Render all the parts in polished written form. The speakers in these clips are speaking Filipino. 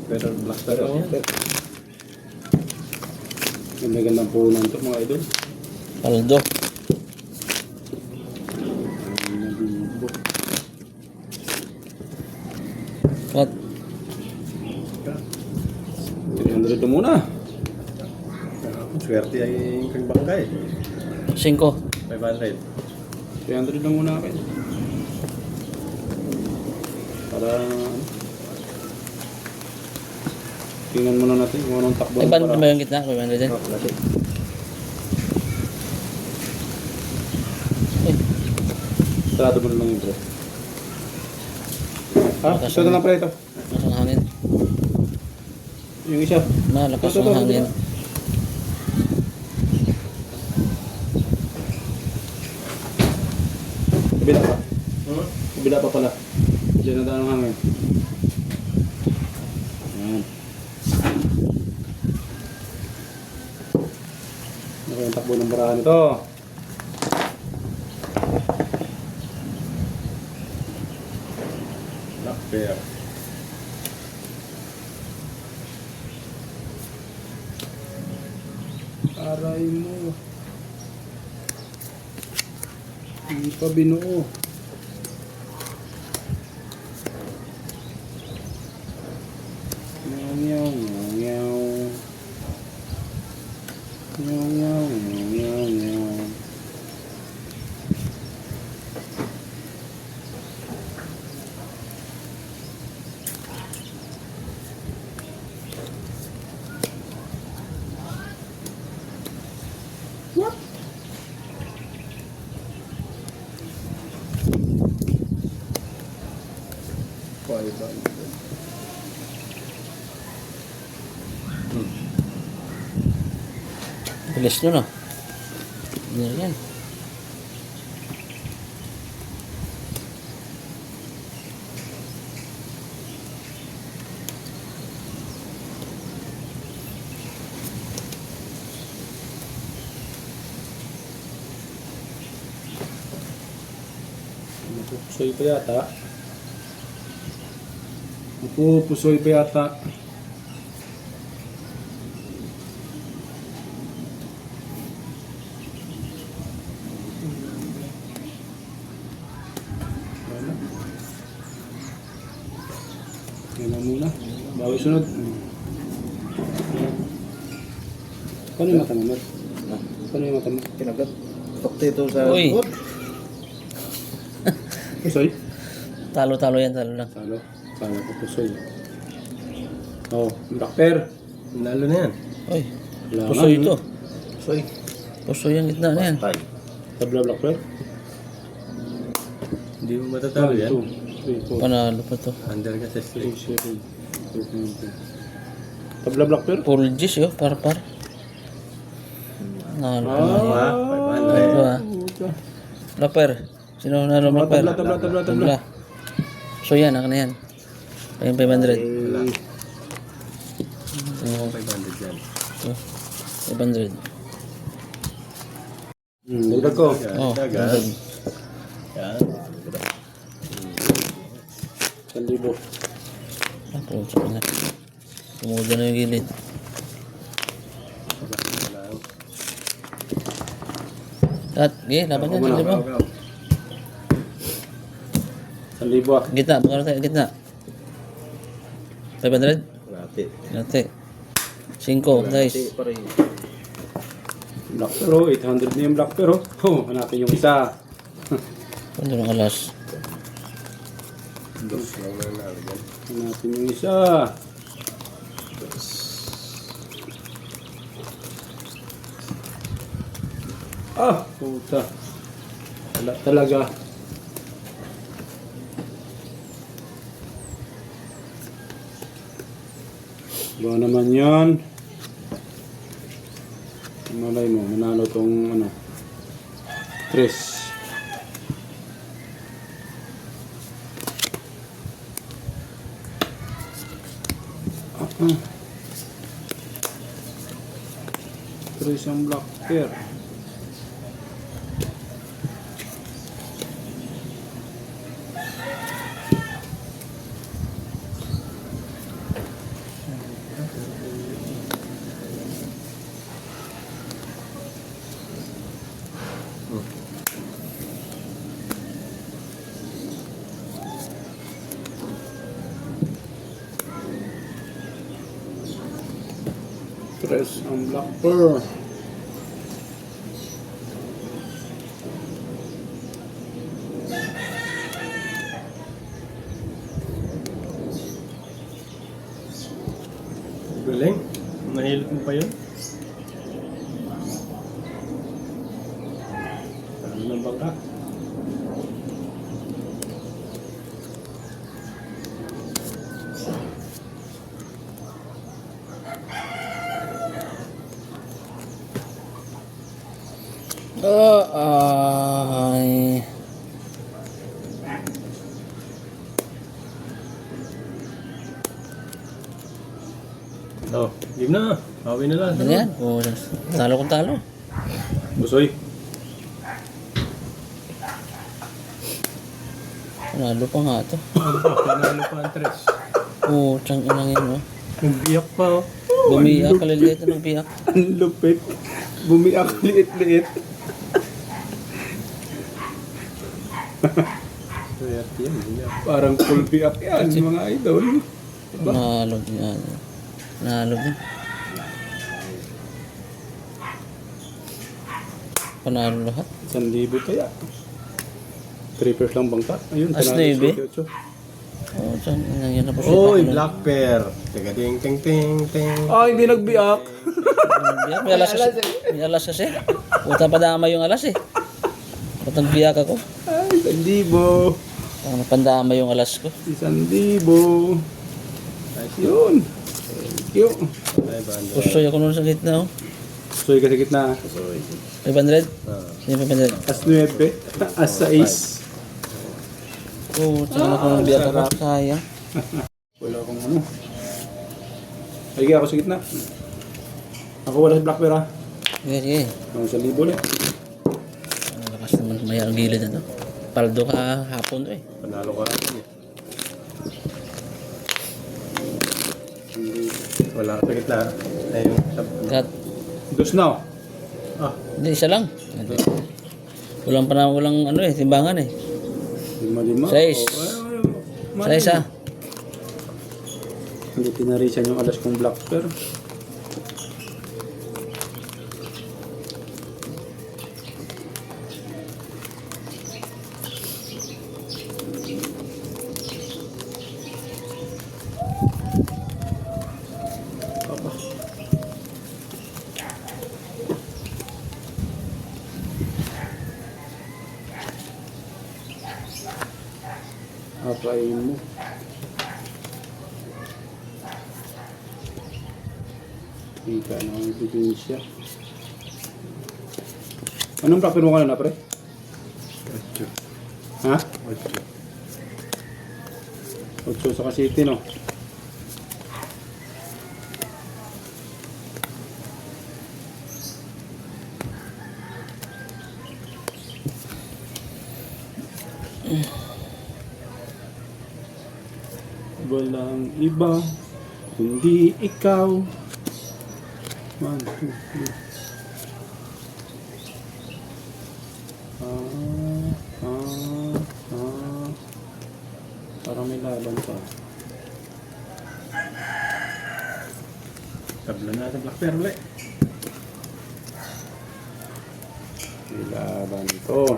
Pero black pero. Ganda-gandang punan ito mga idol. Paldo. At 300 ito muna. Swerte ay kang bangkay. 5. 500. 300 lang muna akin. Para tingnan muna natin kung anong takbo. Ay, paano ba yung gitna? 500 din? Sarado mo na lang yung bro. Ha? Ito na lang pala ito. Lakas ng hangin. Yung isa. Malakas ng hangin. Kabila pa. Kabila pa pala. Diyan na daan ang hangin. Ayan. Ano yung takbo ng barahan ito? Black bear. Aray mo. Hindi pa binuo. Nyaw nyaw nyaw nyaw nyaw nyaw nyaw. Bilis nyo no? Yan. Napupusoy pa yata. Napupusoy pa yata. Yan na muna. Bawi sunod. Paano yung mata mo, Mer? Paano yung mata mo? Kinagat. Tukti ito sa... Uy. Oop! Pusoy? Talo-talo yan, talo lang. Salo. Salo ko pusoy. Oh, doctor. Nalo na yan. Uy, Wala pusoy nga, ito. Soy. Pusoy yung gitna na yan. Tay. Tabla doctor. Hindi mo matatalo yan. 2, 3, 4, Panalo pa to. Under ka sa 6, street. 7, 8, 9, 10. Tabla doctor. Full G's yun, par-par. Nalo pa na yan. Ah, Ito 500. ah. Rapper. Sino nalo rapper? Tabla. So yan, akin na yan. Ayun, 500. Wala. Oo, 500 yan. 500. Dagdag ko. Oh, Dagat. 500. Yan. 1,000. Ako, sa kanya. Tumuda na yung gilid. At, laban yan, Ako 1,000 ah. Gitna, baka tayo, gitna. 500? Rati. Nate. 5, guys. Black pero 800 na yung black pero. Oh, hanapin yung isa. Ano ng alas? Dos lang na nalagyan. Hanapin yung isa. Ah, puta. Wala talaga. Ba naman yan? Malay mo, manalo tong ano. Tres. Tres ang black pair. Tres ang Black Pearl. Galing. Nahilot mo pa yun? Ano ng bangka? Ay. Oh, game na. Bawi na lang. Ano yan? Oh, talo kung talo. Busoy. Panalo pa nga to. Panalo pa ang tres. Oh, tiyang inang yan, oh. Nagbiyak pa oh. Bumiyak, kaliliit na biyak. Ang lupit. Bumiak liit-liit. Swerte yan. Biyak. Parang full biak yan, mga idol. Diba? Nalo yan. Nalo din. Panalo lahat. 1,000 kaya. 3 pairs lang bangka. Ayun, As panalo Navy? si Kyocho. Oh, tiyang inang yan na po siya. Oy, black pair. Teka, ting, ting, ting, ting. Ah, hindi nagbiak. Biyak, may alas kasi. May alas kasi. Puta pa dama yung alas eh. Ba't nagbiyak ako? Ay, 1,000. Parang napandama yung alas ko. 1,000. Yun. Thank you. Ay, banda. Pusoy ako nun sa gitna, oh. Soy kasi gitna. 500? Ah. Hindi 500. As 9. As 6. Oo, tsaka ako ng biyak ako. Sayang. Wala akong ano. Ay, ako sa gitna. Ako wala sa black bear ha. Sige, sige. Ako sa libo ulit. Ang lakas naman may ang gilid na to. Paldo ka hapon to eh. Panalo ka rin eh. Wala ka sa gitna. Ayun. Kat, Dos na. Ah, hindi, isa lang. Walang ano eh, timbangan eh. 5. Sais. Sa isa. Hindi tinarisan yung alas kong black bear. Papa. Apain mo. Ika na ang ebidensya. Anong black bear mo ka na, pre? 8. Ha? 8. 8 sa City, no? Walang iba kundi ikaw. 1, 2, 3. Parang may laban pa. Tabla na sa black pair ulit. May laban to.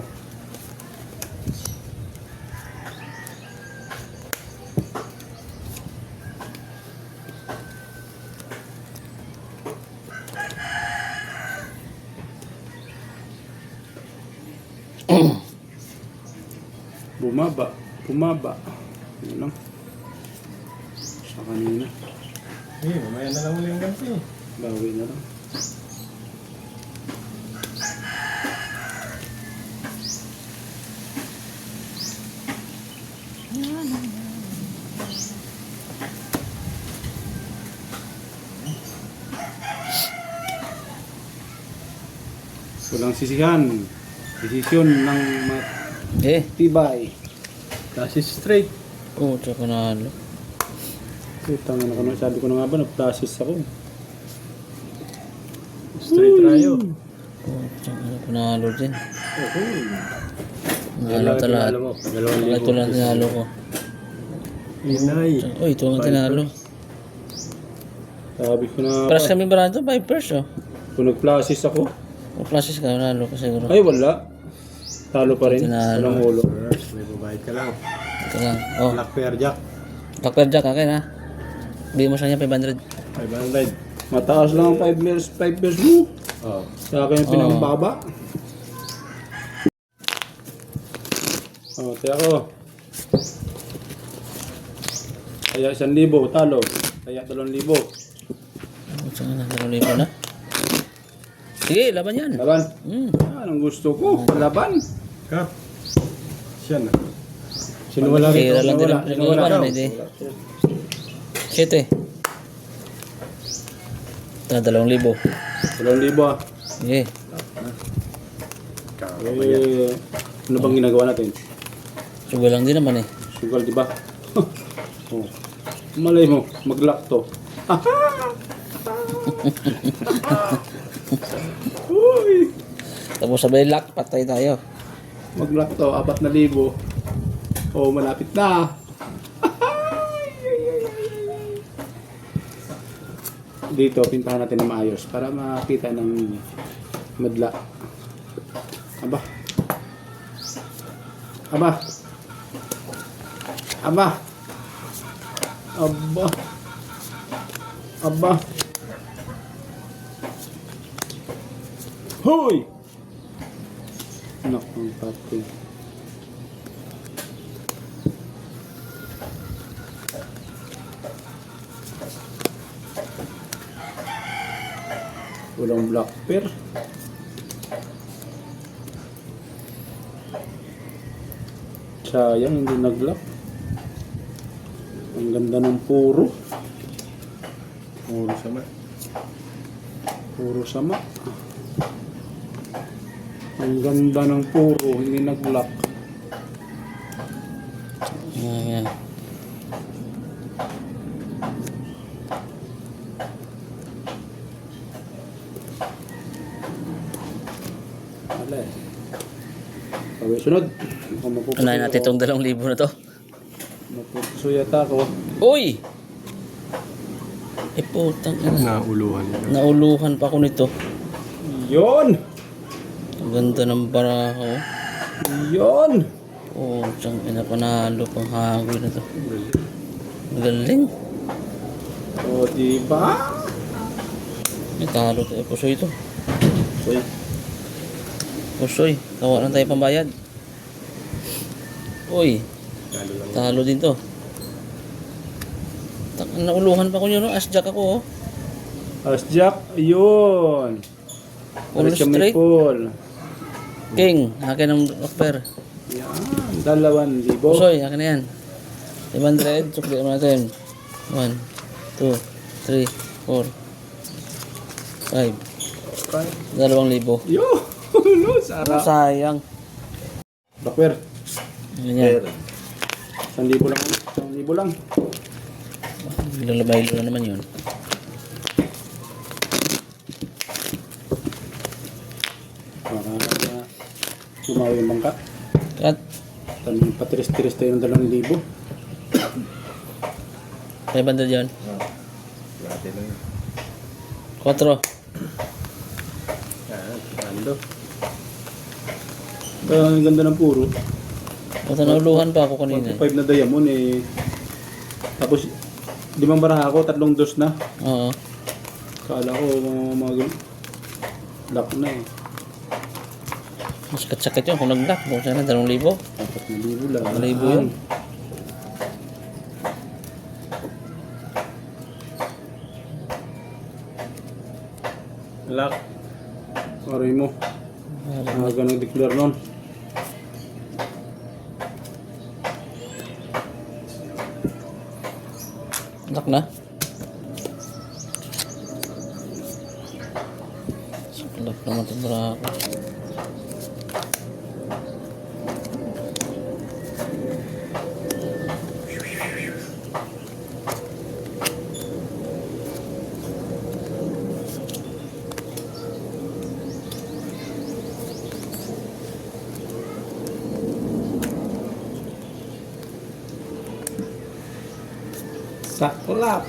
Bumaba. Yun lang. Sa kanina. Eh, mamaya na lang ulit ang ganti. Bawi na lang. Walang sisihan. Desisyon ng matibay. That's it straight. Oo, tsaka panalo. Tama na ko na. Sabi ko na nga ba, nag-process ako. Straight tayo. Oo, tsaka panalo din. Okay. Nalo talaga. Dalawang Ito lang tinalo ko. Inay. Uy, ito lang tinalo. Sabi ko na Paras kami barado, 5 pairs oh. kung nag-flashes ako. O classes ka, nalo ka siguro. Ay, wala. Talo pa rin. Tinalo. Walang ulo. First, may babayad ka lang. Ito lang. Oh, Black pair jack. Black Jack akin ha. Bigyan mo sa kanya 500. 500. Mataas lang ang 5 years mo. Oh. Sa akin yung pinambaba. Oh, tiya ko. Kaya 1,000, talo. Kaya 2,000. Saan na, 2,000 na? Sige, laban yan. Laban. Hmm. Anong gusto ko? Laban. Kap. Siya na. Sino wala Sige, rito? lang din. Sino wala? Wala na, hindi. 7. Ito na, 2,000. 2,000 ah. Sige. Eh, ano bang ginagawa natin? Sugal lang din naman eh. Sugal, di ba? Oh. Malay mo, mag-lock to. Uy! Tapos sabay lock, patay tayo. Mag-lock to, 4,000. Oh, malapit na. Dito, pintahan natin na maayos para makita ng madla. Aba. Aba. Aba. Aba. Aba. Hoy! Nakang pati. Walang black pair. Sayang, hindi nag-lock. Ang ganda ng puro. Puro sama. Puro sama. Ang ganda ng puro, hindi nag-lock. Ayan. Wala eh. Okay, sunod. Kung mapupuso Unahin natin itong 2,000 na to. Mapupuso yata ako. Uy! Eh putang ina. Nauluhan nila. Nauluhan pa ako nito. Yon! Ang ganda ng baraho. Yon! Oh, siyang ina panalo pang hagoy na to. Galing. O, diba? May talo tayo. Pusoy ito. Uy, Pusoy. Tawa lang tayo pambayad. Uy. Lalo lang. Talo din to. Nauluhan pa ko yun, no? As-jack ako, oh. As-jack, yun. Full Alis kami straight. full. King. Akin ang rocker. Yan, 2,000. Pusoy, akin na yan. 500. Sukli naman natin. 1, 2, 3, 4, 5. 2,000. Yun! Sarap. Sayang. Bakwer, Ganyan. 1,000 lang. 1,000 lang. Lalabay na naman yun. Baka sumawi yung bangka. At Tanong patiris-tiris tayo ng 2,000. 500 yun. Dati lang yun. 4. Ando. Ang ganda ng puro. Basta nauluhan pa ako kanina. 45 na diamond eh. Tapos 5 baraha ako, 3 dos na. Oo. Kala ko mga lock na eh. Mas sakit yun kung nag-lock. Kung sana 2,000. 4,000 lang. 2,000 yun. Lock. Aray mo. Aga nag-declare nun. Lock na. Lock naman ito para ako. Saklap.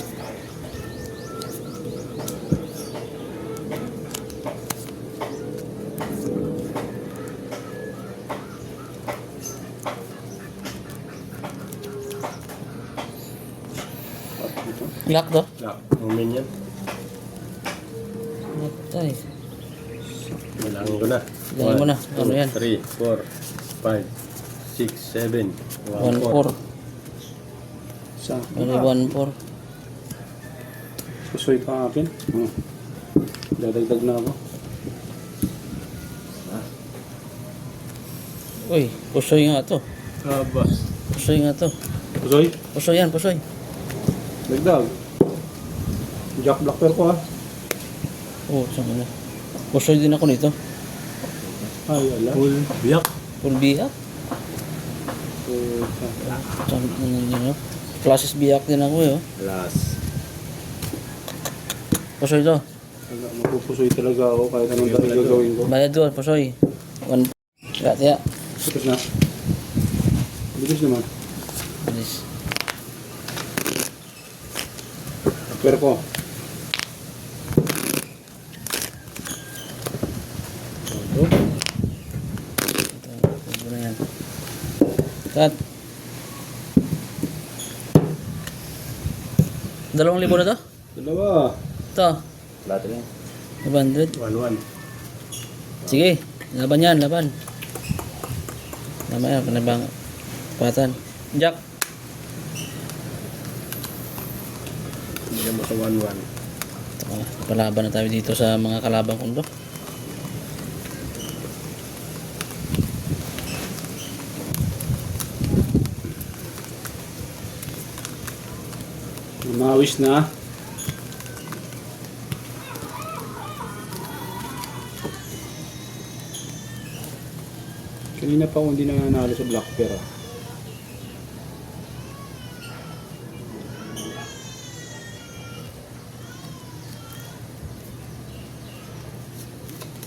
Lock to. Lock. Omen yan. Matay. Bilangin ko na. Bilangin mo na. Ano yan? 3, 4, 5, 6, 7, 1, 1-4. 4. Sa Ano 1-4. pusoy pa akin. Dadagdag na ako. Uy, pusoy nga to. Aba. Pusoy nga to. Pusoy? Pusoy yan, pusoy. Dagdag. Jack Black Pearl ko ah. Oo, saan na. Pusoy din ako nito. Ay, ala. Full biyak. Full biyak. Saan na. Classes biyak din ako eh. Oh. Last. Pusoy to. Mapupusoy talaga ako kahit anong dahil gagawin ko. Bayad doon, pusoy. 1. Kaya. Tapos na. Bilis naman. Bilis. Pero ko. Ito na yan. Cut. 2,000 na to? Dalawa. Ito. Lahat rin. 500. 1-1. Sige. Laban yan, laban. Namaya, panabang. Patan. Jack. Bigyan mo sa 1-1. Ito, palaban na tayo dito sa mga kalabang kundo. Namawis na. Kanina pa ako hindi nanalo sa Black Pearl.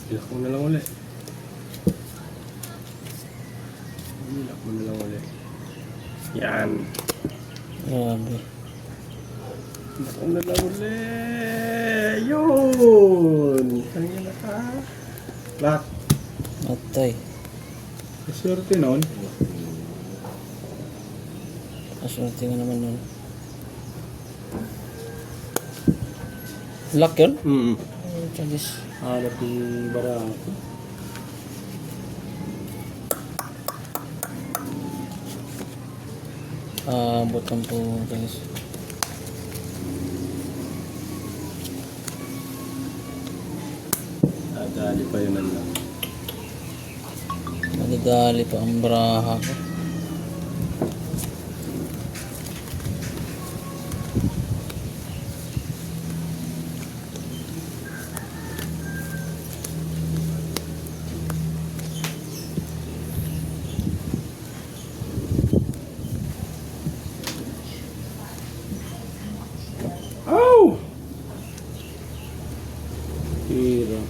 Ilak mo na lang ulit. Ilak mo na lang ulit. Yan. Grabe. Ilak mo na lang ulit. Yun. Tangin na ka. Lock. Matay. Swerte nun. Kasunti nga naman nun. Lock yun? Ay, chagis. Halap yung barako. Butang po, chagis. Dali pa yun ang lock. Nadadali pa ang braha ko. Ow! Hira.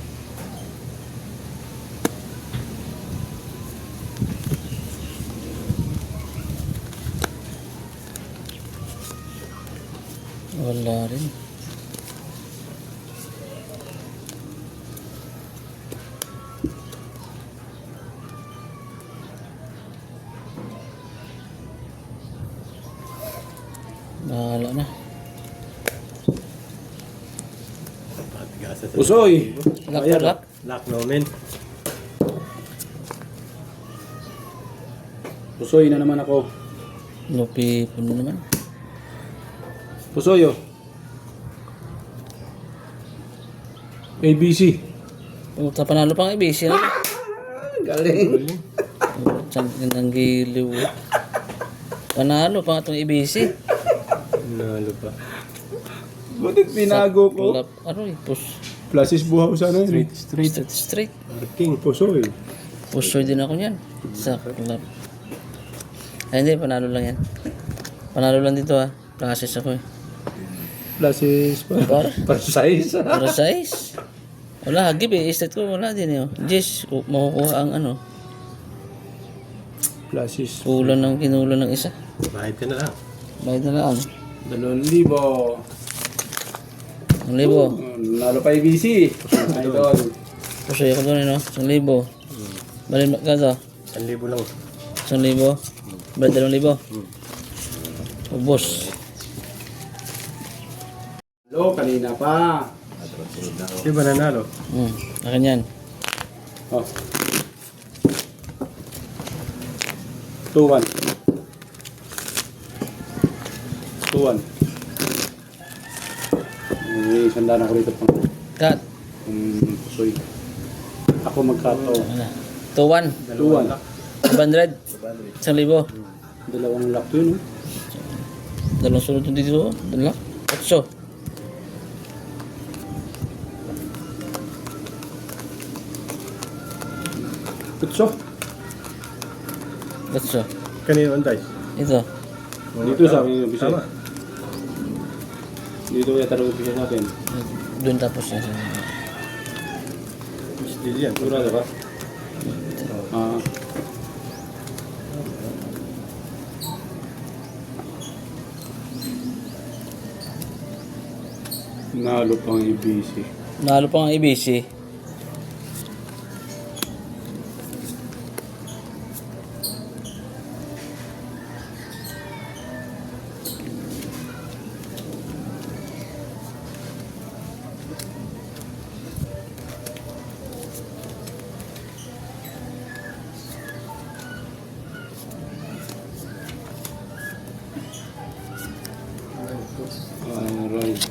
Wala rin. Bahala na. Patigasan sa Pusoy! Lock Ayan, to lock. lock na omen. Pusoy na naman ako. Lupi po na naman. Pusoy oh. ABC. Puta, panalo pang ibisi na. Galing. Saan ng giliw. Panalo pa itong ibisi. Nalo pa. Butit binago ko. Lap, ano eh, Plasis buhaw sana yun. straight. King. Pusoy. Pusoy din ako niyan. Sa club. Ay hindi, panalo lang yan. Panalo lang dito ah. Process ako eh. Plasis pa. Para size. Para size. Wala, hagib eh. Estate ko wala din eh. Jess, makukuha ang ano. Plasis. Kulang ng kinulang ng isa. Bahid ka na lang. Bayad na lang. 2,000. Ang libo. Nalo pa ABC. Idol. Pusoy ako doon eh no. 1,000. Balin magkano? 1,000 lang. 1,000. Balin 2,000. Ubos. Hello, kanina pa. Di ba nanalo? Akin yan. Oh. 2-1. 2-1. May sandaan ako rito pang Cut. pusoy. Ako magkato. 2-1. 2-1. 500. 1,000. Dalawang lock to yun. Dalawang sunod dito. Dalawang. 8. Putso. 8. Kanino ang dice? Ito. Dito sa akin yung bisay. Tama. Dito kaya tarong bisay natin. Doon tapos yan. Still yan. Sigurado ba? Ah. Nalo pang ABC. Nalo pa ang ABC. Alright.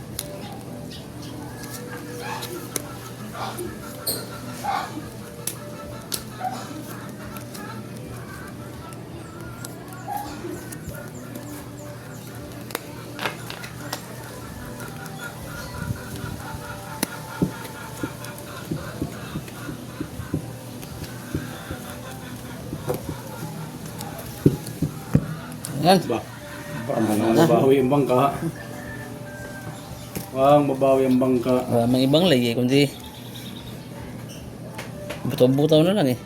Yan. Ba? Mabawi ang bangka. Wang mabawi ang bangka. Wala mang ibang lagi, kundi butaw-butaw na lang eh.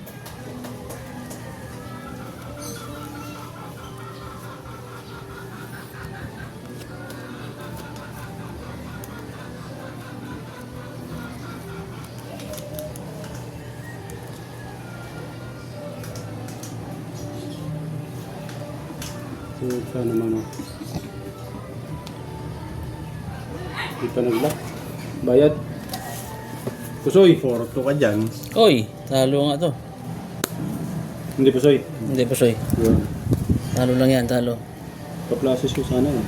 Puta naman oh. Di pa nag-lock. Bayad. Pusoy. 4-2 ka dyan. Oy, talo nga to. Hindi pusoy. Hindi pa soy. Yun. Talo lang yan, talo. Pa-plasis ko sana eh.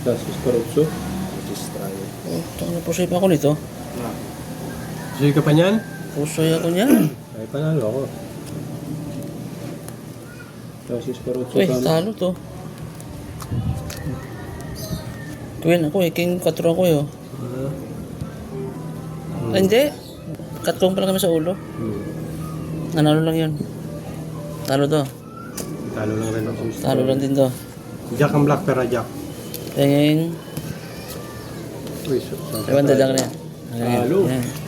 Plasis Carotso. Oh, talo pusoy pa ako nito. Sige ka pa niyan? Pusoy ako niyan. Ay, panalo ako. Plasis Carotso Uy, sana. talo to. Queen ako eh, king 4 ako eh. Oh. Ay, hindi. Katlong pa lang kami sa ulo. Nanalo lang yun. Talo to. Talo lang rin ako. Talo lang din to. Jack ang black pera Jack. King. Uy, Ewan, dadang na yan. Talo. Ayan.